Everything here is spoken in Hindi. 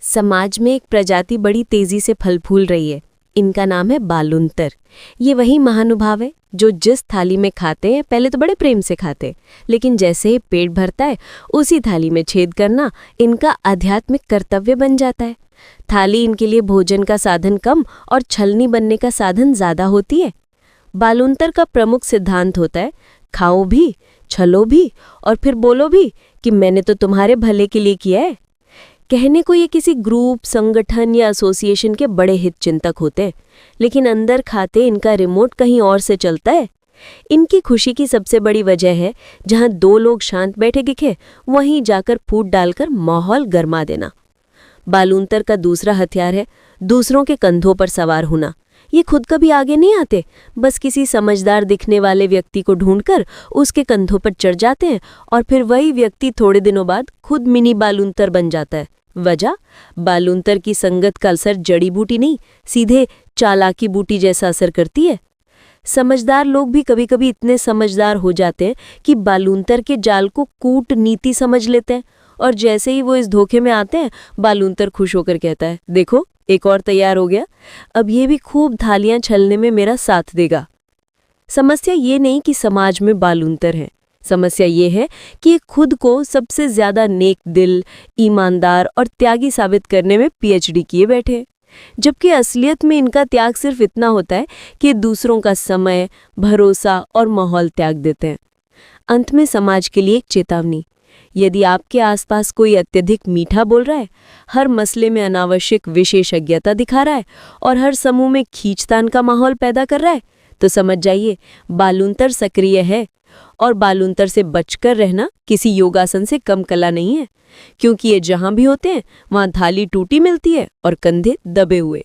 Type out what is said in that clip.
समाज में एक प्रजाति बड़ी तेजी से फल फूल रही है। इनका नाम है बालुंतर। ये वही महानुभाव है जो जिस थाली में खाते हैं पहले तो बड़े प्रेम से खाते, लेकिन जैसे ही पेट भरता है उसी थाली में छेद करना इनका आध्यात्मिक कर्तव्य बन जाता है। थाली इनके लिए भोजन का साधन कम और छलनी बनने का साधन ज्यादा होती है। बालुंतर का प्रमुख सिद्धांत होता है, खाओ भी, छलो भी और फिर बोलो भी कि मैंने तो तुम्हारे भले के लिए किया है। कहने को ये किसी ग्रुप, संगठन या एसोसिएशन के बड़े हित चिंतक होते हैं, लेकिन अंदर खाते इनका रिमोट कहीं और से चलता है। इनकी खुशी की सबसे बड़ी वजह है, जहां दो लोग शांत बैठे दिखे वहीं जाकर फूट डालकर माहौल गरमा देना। बालुंतर का दूसरा हथियार है दूसरों के कंधों पर सवार होना। ये खुद कभी आगे नहीं आते, बस किसी समझदार दिखने वाले व्यक्ति को ढूंढकर उसके कंधों पर चढ़ जाते हैं और फिर वही व्यक्ति थोड़े दिनों बाद खुद मिनी बालुंतर बन जाता है। वजह, बालुंतर की संगत का असर जड़ी बूटी नहीं, सीधे चालाकी बूटी जैसा असर करती है। समझदार लोग भी कभी कभी इतने समझदार हो जाते हैं कि बालुंतर के जाल को कूटनीति समझ लेते हैं, और जैसे ही वो इस धोखे में आते हैं बालुंतर खुश होकर कहता है, देखो एक और तैयार हो गया, अब ये भी खूब थालियां छलने में मेरा साथ देगा। समस्या ये नहीं कि समाज में बालुंतर है, समस्या ये है कि ये खुद को सबसे ज्यादा नेक दिल, ईमानदार और त्यागी साबित करने में पीएचडी किए बैठे, जबकि असलियत में इनका त्याग सिर्फ इतना होता है कि दूसरों का समय, भरोसा और माहौल त्याग देते हैं। अंत में समाज के लिए एक चेतावनी, यदि आपके आसपास कोई अत्यधिक मीठा बोल रहा है, हर मसले में अनावश्यक विशेषज्ञता दिखा रहा है और हर समूह में खींचतान का माहौल पैदा कर रहा है, तो समझ जाइए बालुंतर सक्रिय है। और बालुंतर से बचकर रहना किसी योगासन से कम कला नहीं है, क्योंकि ये जहां भी होते हैं वहां थाली टूटी मिलती है और कंधे दबे हुए।